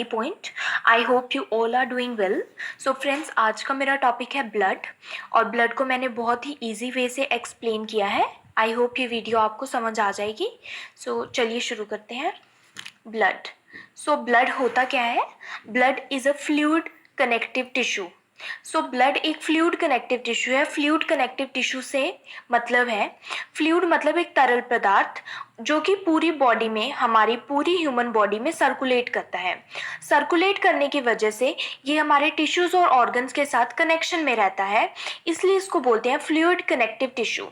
Point. I hope you all are doing well. So friends, आज का मेरा topic है ब्लड, और ब्लड को मैंने बहुत ही इजी वे से एक्सप्लेन किया है। आई होप ये वीडियो आपको समझ आ जाएगी। सो चलिए शुरू करते हैं। ब्लड। सो ब्लड होता क्या है? Blood is a fluid connective tissue. So blood एक फ्लूइड कनेक्टिव टिश्यू है। फ्लूइड कनेक्टिव टिश्यू से मतलब है, फ्लूइड मतलब एक तरल पदार्थ जो कि पूरी बॉडी में, हमारी पूरी ह्यूमन बॉडी में सर्कुलेट करता है। सर्कुलेट करने की वजह से ये हमारे टिश्यूज और ऑर्गन्स के साथ कनेक्शन में रहता है, इसलिए इसको बोलते हैं फ्लूइड कनेक्टिव टिश्यू।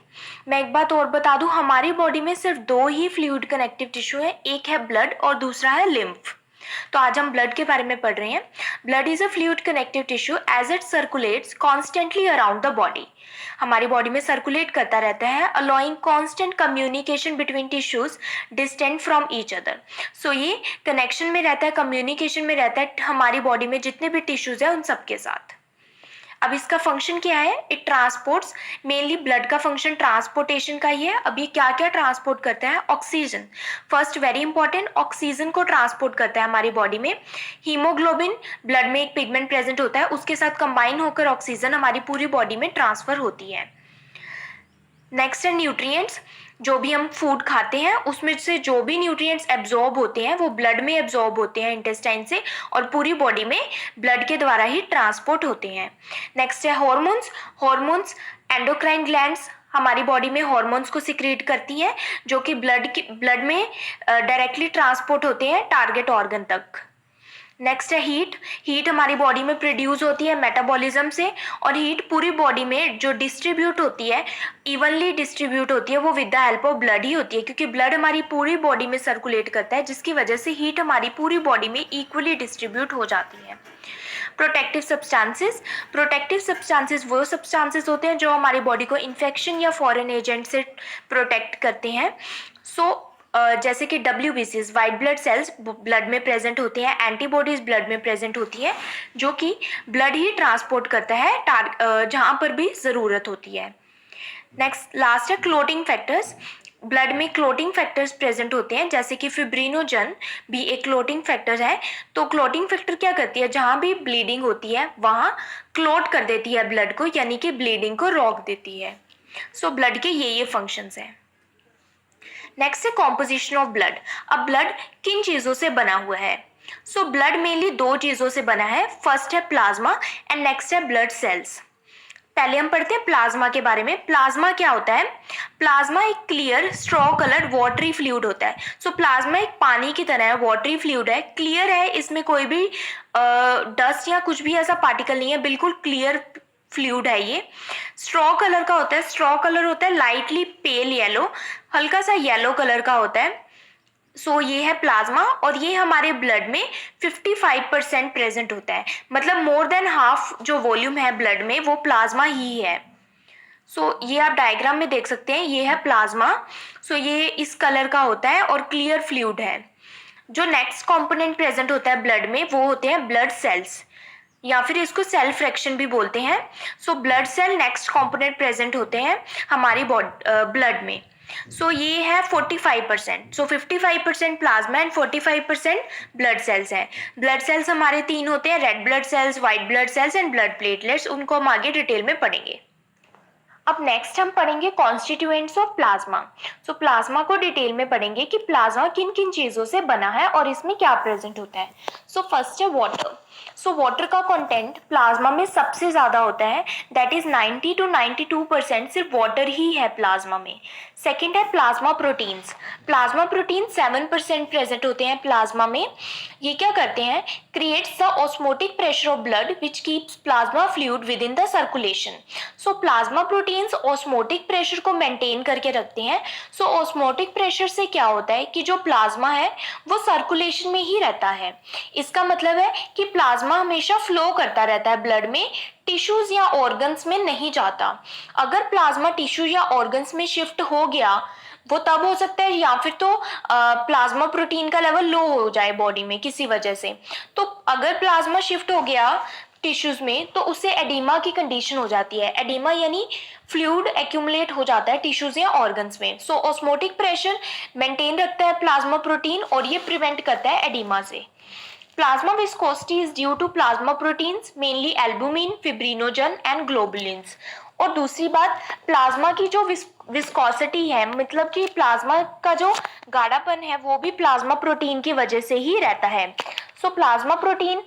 मैं एक बात और बता दूं, हमारी बॉडी में सिर्फ दो ही फ्लूइड कनेक्टिव टिश्यू है, एक है ब्लड और दूसरा है लिम्फ। तो आज हम ब्लड के बारे में पढ़ रहे हैं। Blood is a fluid connective tissue as it circulates constantly around the body. हमारी बॉडी में सर्कुलेट करता रहता है, allowing constant communication between tissues distant from each other. So ये कनेक्शन में रहता है, कम्युनिकेशन में रहता है हमारी बॉडी में जितने भी टिश्यूज है उन सबके साथ। अब इसका फंक्शन क्या है? इट ट्रांसपोर्ट्स, मेनली ब्लड का फंक्शन ट्रांसपोर्टेशन का ही है। अब ये क्या क्या ट्रांसपोर्ट करता है? Oxygen, first very important, oxygen को ट्रांसपोर्ट करता है हमारी बॉडी में। हीमोग्लोबिन, ब्लड में एक पिगमेंट प्रेजेंट होता है, उसके साथ कंबाइन होकर ऑक्सीजन हमारी पूरी बॉडी में ट्रांसफर होती है। नेक्स्ट है न्यूट्रिएंट्स। जो भी हम फूड खाते हैं उसमें से जो भी न्यूट्रिएंट्स एब्जॉर्ब होते हैं वो ब्लड में एब्जॉर्ब होते हैं इंटेस्टाइन से, और पूरी बॉडी में ब्लड के द्वारा ही ट्रांसपोर्ट होते हैं। नेक्स्ट है हॉर्मोन्स। हॉर्मोन्स, एंडोक्राइन ग्लैंड्स हमारी बॉडी में हॉर्मोन्स को सिक्रीट करती हैं, जो कि ब्लड में डायरेक्टली ट्रांसपोर्ट होते हैं टारगेट ऑर्गन तक। नेक्स्ट है हीट। हीट हमारी बॉडी में प्रोड्यूस होती है मेटाबॉलिज्म से, और हीट पूरी बॉडी में जो डिस्ट्रीब्यूट होती है, इवनली डिस्ट्रीब्यूट होती है, वो with the help of blood ही होती है, क्योंकि ब्लड हमारी पूरी बॉडी में सर्कुलेट करता है, जिसकी वजह से हीट हमारी पूरी बॉडी में इक्वली डिस्ट्रीब्यूट हो जाती है। Protective substances. प्रोटेक्टिव सब्सटेंसेस वो सब्सटेंसेस होते हैं जो हमारी बॉडी को इन्फेक्शन या फॉरेन एजेंट से प्रोटेक्ट करते हैं। जैसे कि WBCs, white blood cells blood में प्रेजेंट होते हैं, एंटीबॉडीज ब्लड में प्रेजेंट होती है, जो कि ब्लड ही ट्रांसपोर्ट करता है जहाँ पर भी ज़रूरत होती है। नेक्स्ट लास्ट है क्लोटिंग फैक्टर्स। ब्लड में क्लोटिंग फैक्टर्स प्रेजेंट होते हैं, जैसे कि फिब्रिनोजन भी एक क्लोटिंग फैक्टर है। तो क्लोटिंग फैक्टर क्या करती है? जहाँ भी ब्लीडिंग होती है वहाँ क्लोट कर देती है ब्लड को, यानी कि ब्लीडिंग को रोक देती है। सो ब्लड के ये फंक्शंस हैं। नेक्स्ट है कॉम्पोजिशन ऑफ ब्लड। अब ब्लड किन चीज़ों से बना हुआ है? सो ब्लड मेनली दो चीज़ों से बना है, फर्स्ट है प्लाज्मा एंड नेक्स्ट है ब्लड सेल्स। पहले हम पढ़ते हैं प्लाज्मा के बारे में। प्लाज्मा क्या होता है? प्लाज्मा एक clear straw colour watery fluid होता है। सो प्लाज्मा एक पानी की तरह है, वाटरी फ्लूइड है, क्लियर है, इसमें कोई भी डस्ट या कुछ भी ऐसा पार्टिकल नहीं है, बिल्कुल क्लियर फ्लूइड है ये। स्ट्रॉ कलर का होता है। स्ट्रॉ कलर होता है लाइटली पेल येलो, हल्का सा येलो कलर का होता है। सो ये है प्लाज्मा, और ये हमारे ब्लड में 55% प्रेजेंट होता है, मतलब मोर देन हाफ जो वॉल्यूम है ब्लड में वो प्लाज्मा ही है। सो ये आप डायग्राम में देख सकते हैं, ये है प्लाज्मा। सो ये इस कलर का होता है और क्लियर फ्लूइड है। जो नेक्स्ट कंपोनेंट प्रेजेंट होता है ब्लड में वो होते हैं ब्लड सेल्स, या फिर इसको सेल फ्रैक्शन भी बोलते हैं। So blood cell next component present होते हैं हमारी ब्लड में। सो ये है 45%। So 55% plasma and 45% blood cells हैं। ब्लड सेल्स हमारे तीन होते हैं, red blood cells, white blood cells and blood platelets. उनको हम आगे डिटेल में पढ़ेंगे। अब नेक्स्ट हम पढ़ेंगे constituents of plasma. So plasma को डिटेल में पढ़ेंगे कि प्लाज्मा किन किन चीज़ों से बना है और इसमें क्या प्रेजेंट होता है। सो फर्स्ट है वाटर। सो वाटर का कंटेंट प्लाज्मा में सबसे ज़्यादा होता है, दैट इज 90 to 92% सिर्फ वाटर ही है प्लाज्मा में। सेकेंड है plasma proteins. Plasma protein 7% present होते हैं प्लाज्मा में। ये क्या करते हैं? Creates the osmotic pressure of blood which keeps plasma fluid with in the circulation. So plasma proteins osmotic pressure को मेंटेन करके रखते हैं। सो ऑस्मोटिक प्रेशर से क्या होता है कि जो प्लाज्मा है वो सर्कुलेशन में ही रहता है। इसका मतलब है कि प्लाज्मा हमेशा फ्लो करता रहता है ब्लड में, टिश्यूज या ऑर्गन्स में नहीं जाता। अगर प्लाज्मा टिश्यू या ऑर्गन्स में शिफ्ट हो गया, वो तब हो सकता है या फिर तो प्लाज्मा प्रोटीन का लेवल लो हो जाए बॉडी में किसी वजह से। तो अगर प्लाज्मा शिफ्ट हो गया टिश्यूज में तो उससे एडिमा की कंडीशन हो जाती है। एडिमा यानी फ्लूइड एक्यूमुलेट हो जाता है टिश्यूज या ऑर्गन्स में। सो ऑस्मोटिक प्रेशर मेंटेन रखता है प्लाज्मा प्रोटीन और ये प्रिवेंट करता है एडिमा से। Plasma viscosity is due to plasma proteins, mainly albumin, fibrinogen and globulins. और दूसरी बात, प्लाज्मा की जो विस्कोसिटी है, मतलब कि प्लाज्मा का जो गाढ़ापन है वो भी प्लाज्मा प्रोटीन की वजह से ही रहता है। सो प्लाज्मा प्रोटीन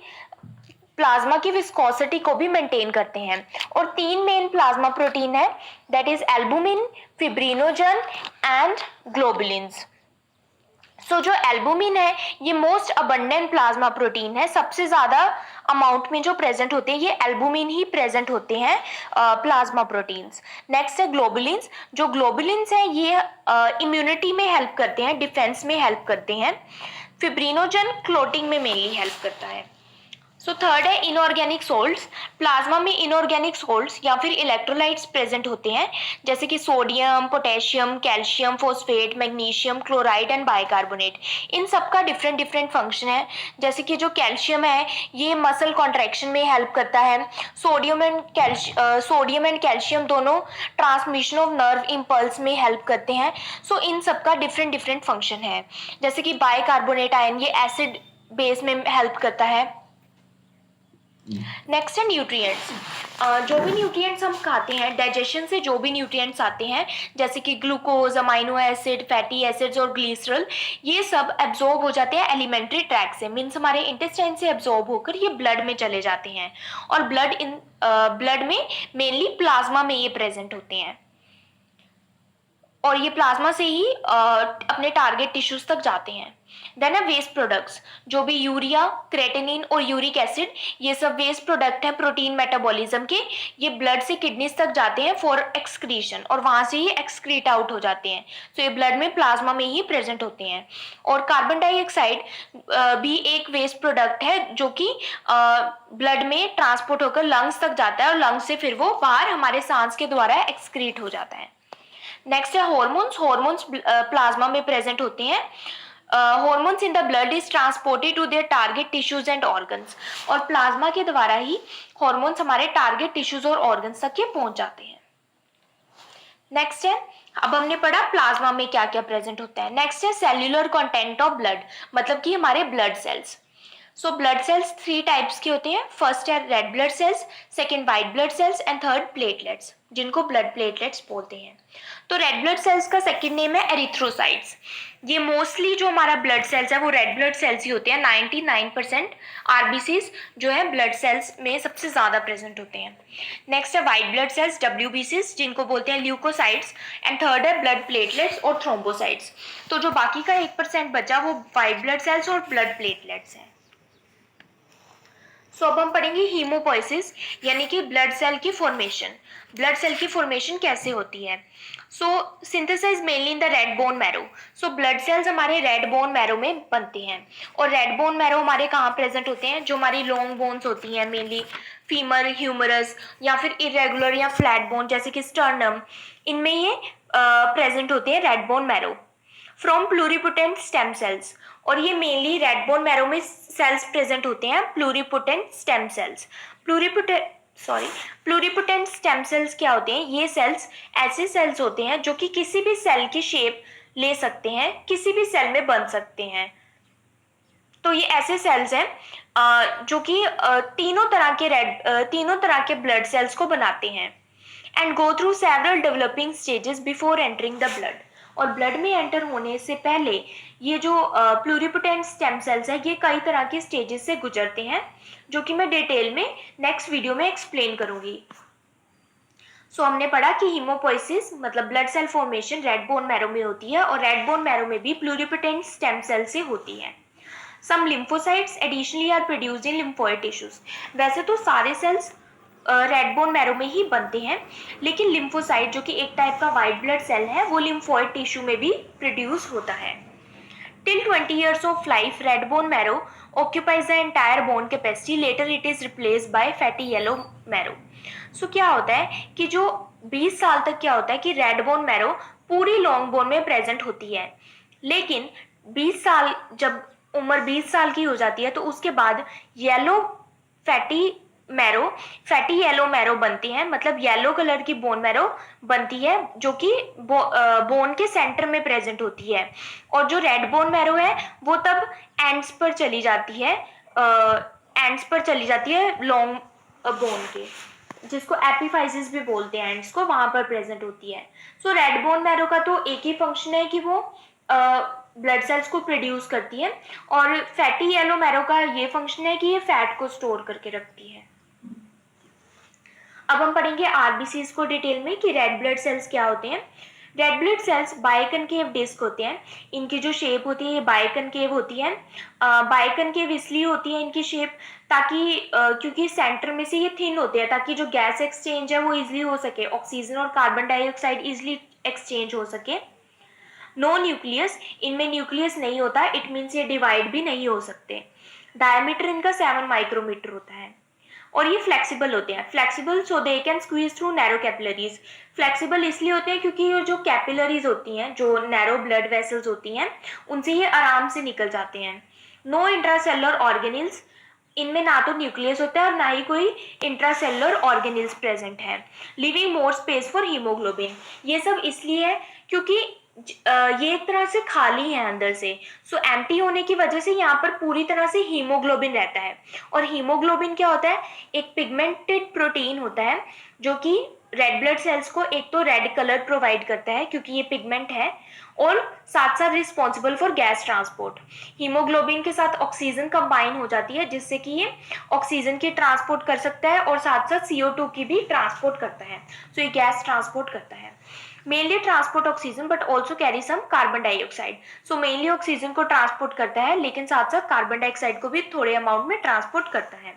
प्लाज्मा की विस्कोसिटी को भी मेंटेन करते हैं। और 3 मेन प्लाज्मा प्रोटीन है, that is albumin, fibrinogen and globulins. So जो एल्बुमिन है ये मोस्ट अबंडेंट प्लाज्मा प्रोटीन है, सबसे ज्यादा अमाउंट में जो प्रेजेंट होते हैं ये एल्बुमिन ही प्रेजेंट होते हैं प्लाज्मा प्रोटीन्स। नेक्स्ट है ग्लोबुलिन्स। जो ग्लोबुलिन्स हैं ये इम्यूनिटी में हेल्प करते हैं, डिफेंस में हेल्प करते हैं। फिब्रिनोजन क्लोटिंग में मेनली हेल्प करता है। सो थर्ड है इनऑर्गेनिक सोल्ट्स। प्लाज्मा में इनऑर्गेनिक सोल्ट्स या फिर इलेक्ट्रोलाइट्स प्रेजेंट होते हैं, जैसे कि sodium, potassium, calcium, phosphate, magnesium, chloride and bicarbonate. इन सब का डिफरेंट डिफरेंट फंक्शन है। जैसे कि जो कैल्शियम है ये मसल कॉन्ट्रैक्शन में हेल्प करता है। सोडियम एंड कैल्शियम दोनों ट्रांसमिशन ऑफ नर्व इम्पल्स में हेल्प करते हैं। सो इन सब का डिफरेंट डिफरेंट फंक्शन है। जैसे कि बाइकार्बोनेट आयन ये एसिड बेस में हेल्प करता है। नेक्स्ट है न्यूट्रिएंट्स। जो भी न्यूट्रिएंट्स हम खाते हैं, डाइजेशन से जो भी न्यूट्रिएंट्स आते हैं, जैसे कि glucose, amino acid, fatty acids और ग्लिसरॉल, ये सब एब्जॉर्ब हो जाते हैं एलिमेंट्री ट्रैक से, मीन्स हमारे इंटेस्टाइन से एब्जॉर्ब होकर ये ब्लड में चले जाते हैं। और ब्लड में मेनली प्लाज्मा में ये प्रेजेंट होते हैं और ये प्लाज्मा से ही अपने टारगेट टिश्यूज तक जाते हैं। देन है वेस्ट प्रोडक्ट्स। जो भी यूरिया, क्रेटिनिन और यूरिक एसिड, ये सब वेस्ट प्रोडक्ट हैं प्रोटीन मेटाबॉलिज्म के। ये ब्लड से किडनीज तक जाते हैं फॉर एक्सक्रीशन और वहां से ही एक्सक्रीट आउट हो जाते हैं। तो ये ब्लड में प्लाज्मा में ही प्रेजेंट होते हैं। और कार्बन डाइऑक्साइड भी एक वेस्ट प्रोडक्ट है जो कि ब्लड में ट्रांसपोर्ट होकर लंग्स तक जाता है और लंग्स से फिर वो बाहर हमारे सांस के द्वारा एक्सक्रीट हो जाता है। नेक्स्ट है हॉर्मोन्स। हॉर्मोन्स प्लाज्मा में प्रेजेंट होते हैं। Hormones in the blood is transported to their target tissues and organs. और प्लाज्मा के द्वारा ही हॉर्मोन्स हमारे टारगेट टिश्यूज और ऑर्गन्स तक ये पहुंच जाते हैं। नेक्स्ट है, अब हमने पढ़ा प्लाज्मा में क्या क्या प्रेजेंट होता है। नेक्स्ट है सेल्यूलर कंटेंट ऑफ ब्लड, मतलब कि हमारे ब्लड सेल्स। सो ब्लड सेल्स 3 टाइप्स के होते हैं। फर्स्ट है red blood sales, second white blood cells and third platelets, जिनको ब्लड प्लेटलेट्स बोलते हैं। तो रेड ब्लड सेल्स का सेकंड नेम है एरिथ्रोसाइट्स। ये मोस्टली जो हमारा ब्लड सेल्स है वो रेड ब्लड सेल्स ही होते हैं। 99% आरबीसीज जो है ब्लड सेल्स में सबसे ज्यादा प्रेजेंट होते हैं। नेक्स्ट है वाइट ब्लड सेल्स, डब्ल्यूबीसीज, जिनको बोलते हैं ल्यूकोसाइट्स। एंड थर्ड है ब्लड प्लेटलेट्स और थ्रोम्बोसाइट्स। तो जो बाकी का 1% बचा वो वाइट ब्लड सेल्स और ब्लड प्लेटलेट्स हैं। सो अब हम पढ़ेंगे हीमोपोइसिस, यानी कि ब्लड सेल की फॉर्मेशन। ब्लड सेल की फॉर्मेशन कैसे होती है। So synthesise mainly in the red bone marrow. So blood cells हमारे रेड बोन मैरो में बनते हैं। और रेड बोन मैरो हमारे कहाँ प्रेजेंट होते हैं, जो हमारी लॉन्ग बोन्स होती हैं, मेनली फीमर, ह्यूमरस या फिर इरेगुलर या फ्लैट बोन जैसे कि स्टर्नम, इनमें ये प्रेजेंट होते हैं red bone marrow. From pluripotent stem cells, और ये मेनली रेड बोन मैरो में सेल्स प्रेजेंट होते हैं, pluripotent stem cells. Pluripotent stem cells क्या होते हैं, ये सेल्स ऐसे सेल्स होते हैं जो कि किसी भी सेल की शेप ले सकते हैं, किसी भी सेल में बन सकते हैं। तो ये ऐसे सेल्स हैं जो कि तीनों तरह के ब्लड सेल्स को बनाते हैं। And go through several developing stages before entering the blood. और ब्लड में एंटर होने से पहले ये जो प्लूरिपोटेंट स्टेम सेल्स है ये कई तरह के स्टेजेस से गुजरते हैं, जो कि मैं डिटेल में नेक्स्ट वीडियो में एक्सप्लेन करूंगी। सो हमने पढ़ा कि हीमोपोइसिस मतलब blood cell formation red bone marrow में होती है, और रेड बोन मैरो में भी प्लूरिपोटेंट स्टेम सेल से होती है। Some lymphocytes additionally are produced in lymphoid tissues. वैसे तो सारे सेल्स रेड बोन मैरो में ही बनते हैं, लेकिन लिम्फोसाइट जो कि एक टाइप का वाइट ब्लड सेल है वो लिम्फोइड टिश्यू में भी प्रोड्यूस होता है। Till 20 years of life, red bone marrow occupies the entire bone capacity. Later it is replaced by fatty yellow marrow. So क्या होता है कि जो 20 साल तक क्या होता है कि रेड बोन मैरो पूरी लॉन्ग बोन में प्रेजेंट होती है, लेकिन 20 साल जब उम्र 20 साल की हो जाती है तो उसके बाद फैटी येलो मैरो बनती है, मतलब येलो कलर की बोन मैरो बनती है जो कि बोन के सेंटर में प्रेजेंट होती है। और जो रेड बोन मैरो है वो तब एंड्स पर चली जाती है, एंड्स पर चली जाती है लॉन्ग बोन के, जिसको एपिफाइसिस भी बोलते हैं एंड्स को, वहां पर प्रेजेंट होती है। सो रेड बोन मैरो का तो एक ही फंक्शन है कि वो ब्लड सेल्स को प्रोड्यूस करती है, और फैटी येलो मैरो का ये फंक्शन है कि ये फैट को स्टोर करके रखती है। अब हम पढ़ेंगे आरबीसीज को डिटेल में कि रेड ब्लड सेल्स क्या होते हैं। Red blood cells biconcave disc होते हैं। इनकी जो शेप होती है ये बाइकनकेव होती है। बाइकनकेव इसलिए होती है इनकी शेप ताकि क्योंकि सेंटर में से ये थिन होते हैं, ताकि जो गैस एक्सचेंज है वो इजिली हो सके, ऑक्सीजन और कार्बन डाइऑक्साइड इजिली एक्सचेंज हो सके। नो न्यूक्लियस, इनमें न्यूक्लियस नहीं होता, इट मीन्स ये डिवाइड भी नहीं हो सकते। डायमीटर इनका 7 माइक्रोमीटर होता है। और ये फ्लेक्सिबल होते हैं। Flexible so they can squeeze through narrow capillaries. Flexible इसलिए होते हैं क्योंकि ये जो कैपिलरीज होती हैं, जो नैरो ब्लड वेसल्स होती हैं, उनसे ये आराम से निकल जाते हैं। नो इंट्रासेलुलर ऑर्गेनिल्स, इनमें ना तो न्यूक्लियस होता है और ना ही कोई इंट्रासेलुलर ऑर्गेनिल्स प्रेजेंट है। Living more space for haemoglobin, ये सब इसलिए है क्योंकि ये एक तरह से खाली है अंदर से। सो एम्प्टी होने की वजह से यहाँ पर पूरी तरह से हीमोग्लोबिन रहता है। और हीमोग्लोबिन क्या होता है, एक पिगमेंटेड प्रोटीन होता है जो कि रेड ब्लड सेल्स को एक तो रेड कलर प्रोवाइड करता है क्योंकि ये पिगमेंट है, और साथ साथ responsible for gas transport. Haemoglobin के साथ ऑक्सीजन कंबाइन हो जाती है जिससे कि ये ऑक्सीजन की ट्रांसपोर्ट कर सकता है और साथ साथ CO2 की भी ट्रांसपोर्ट करता है। सो ये गैस ट्रांसपोर्ट करता है। Mainly transport oxygen but also carry some carbon dioxide. So mainly oxygen को ट्रांसपोर्ट करता है लेकिन साथ साथ कार्बन डाइऑक्साइड को भी थोड़े अमाउंट में ट्रांसपोर्ट करता है।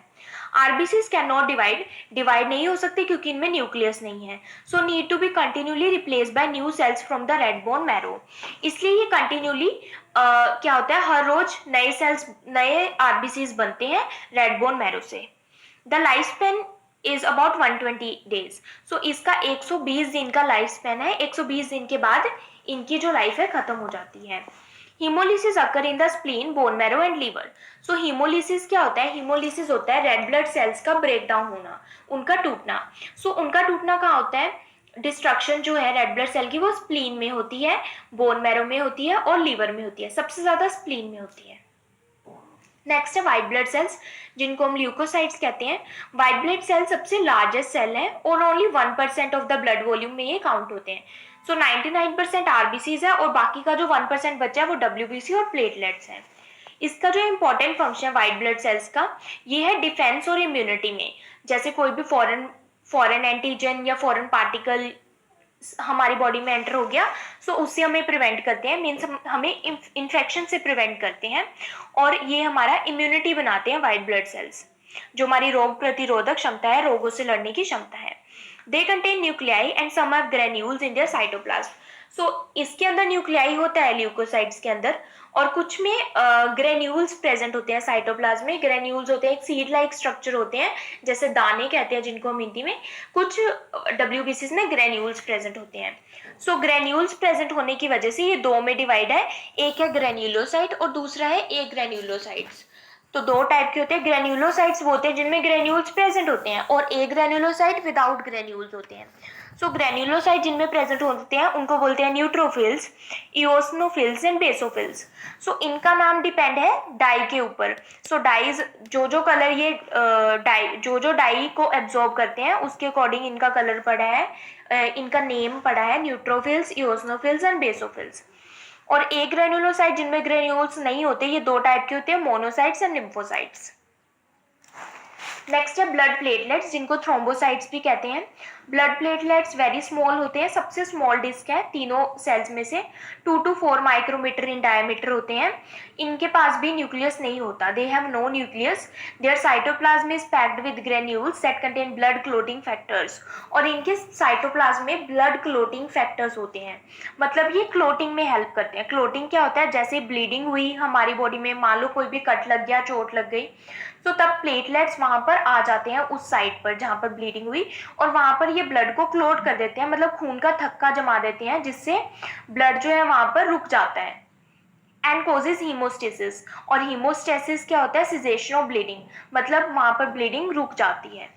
आरबीसीज कैन नॉट डिवाइड नहीं हो सकते क्योंकि इनमें न्यूक्लियस नहीं है। So need to be continuously replace by new cells from the red bone marrow. इसलिए ये कंटिन्यूली क्या होता है, हर रोज नए सेल्स, नए आरबीसीज बनते हैं रेड बोन मैरो से। The life span is about 120 days. So इसका 120 दिन का लाइफ स्पेन है। 120 दिन के बाद इनकी जो लाइफ है खत्म हो जाती है। Haemolysis occur in the spleen, bone marrow and liver. So haemolysis क्या होता है, हीमोलिसिस होता है रेड ब्लड सेल्स का ब्रेक डाउन होना, उनका टूटना। सो उनका टूटना कहाँ होता है, डिस्ट्रक्शन जो है रेड ब्लड सेल की वो स्प्लीन में होती है, बोन मैरो में होती है और लीवर में होती है। सबसे ज्यादा स्प्लीन में होती है। नेक्स्ट है व्हाइट ब्लड सेल्स, जिनको हम ल्यूकोसाइट्स कहते हैं। व्हाइट ब्लड सेल सबसे लार्जेस्ट सेल है और only 1% of the blood volume में ये काउंट होते हैं। सो 99% आरबीसीज है और बाकी का जो 1% बचा है वो WBC और प्लेटलेट्स हैं। इसका जो इंपॉर्टेंट फंक्शन है व्हाइट ब्लड सेल्स का, ये है डिफेंस और इम्यूनिटी में। जैसे कोई भी फॉरेन एंटीजन या फॉरेन पार्टिकल हमारी बॉडी में एंटर हो गया, सो उससे हमें प्रिवेंट करते हैं, मीन्स हमें इन्फेक्शन से प्रिवेंट करते हैं, और ये हमारा इम्यूनिटी बनाते हैं व्हाइट ब्लड सेल्स, जो हमारी रोग प्रतिरोधक क्षमता है, रोगों से लड़ने की क्षमता है। They contain nuclei and some have granules in their cytoplasm. So इसके अंदर न्यूक्लियाई होता है ल्यूकोसाइट्स के अंदर, और कुछ में ग्रेन्यूल्स प्रेजेंट होते हैं साइटोप्लाज्म में। ग्रेन्यूल्स होते हैं एक सीड लाइक स्ट्रक्चर होते हैं, जैसे दाने कहते हैं जिनको हम हिंदी में। कुछ WBCs में ग्रेन्यूल्स प्रेजेंट होते हैं। सो ग्रेन्यूल्स प्रेजेंट होने की वजह से ये दो में डिवाइड है, एक है ग्रेन्यूलोसाइट और दूसरा है ए ग्रेन्यूलोसाइट्स। तो दो टाइप के होते हैं। ग्रेन्यूलोसाइट्स वो होते हैं जिनमें ग्रेन्यूल्स प्रेजेंट होते हैं, और ए ग्रेन्यूलोसाइट विदाउट ग्रेन्यूल्स होते हैं। सो ग्रेन्यूलोसाइट जिनमें प्रेजेंट होते हैं उनको बोलते हैं न्यूट्रोफिल्स, इओसिनोफिल्स एंड बेसोफिल्स। सो इनका नाम डिपेंड है डाई के ऊपर। सो डाइज जो कलर ये जो डाई को एब्जॉर्ब करते हैं उसके अकॉर्डिंग इनका कलर पड़ा है, इनका नेम पड़ा है न्यूट्रोफिल्स, इओसिनोफिल्स एंड बेसोफिल्स। और ए ग्रेन्युलोसाइट जिनमें ग्रेन्यूल्स नहीं होते, ये दो टाइप के होते हैं, मोनोसाइट्स एंड लिम्फोसाइट्स। नेक्स्ट है ब्लड प्लेटलेट्स, जिनको थ्रोम्बोसाइट्स भी कहते हैं। ब्लड प्लेटलेट्स वेरी स्मॉल होते हैं, सबसे स्मॉल डिस्क है तीनों सेल्स में से, 2 to 4 माइक्रोमीटर इन डायमीटर होते हैं। इनके पास भी न्यूक्लियस नहीं होता, they have no nucleus. Their cytoplasm is packed with granules that contain blood clotting factors. और इनके साइटोप्लाज्म में ब्लड क्लोटिंग फैक्टर्स होते हैं, मतलब ये क्लोटिंग में हेल्प करते हैं। क्लोटिंग क्या होता है, जैसे ब्लीडिंग हुई हमारी बॉडी में, मान लो कोई भी कट लग गया, चोट लग गई, तो तब प्लेटलेट्स वहां पर आ जाते हैं उस साइड पर जहां पर ब्लीडिंग हुई, और वहां पर ये ब्लड को क्लोट कर देते हैं, मतलब खून का थक्का जमा देते हैं, जिससे ब्लड जो है वहां पर रुक जाता है। एंड कोजेस हीमोस्टेसिस, और हीमोस्टेसिस क्या होता है, सिजेशन ऑफ ब्लीडिंग, मतलब वहां पर ब्लीडिंग रुक जाती है।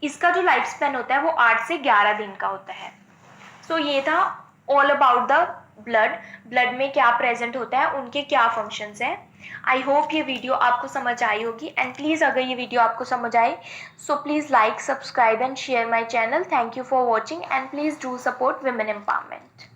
इसका जो लाइफ स्पेन होता है वो 8 से 11 दिन का होता है। सो ये था ऑल अबाउट द ब्लड में क्या प्रेजेंट होता है, उनके क्या फंक्शंस हैं। आई होप ये वीडियो आपको समझ आई होगी एंड प्लीज़ अगर ये वीडियो आपको समझ आए so please like subscribe and share my channel. Thank you for watching and please do support women empowerment.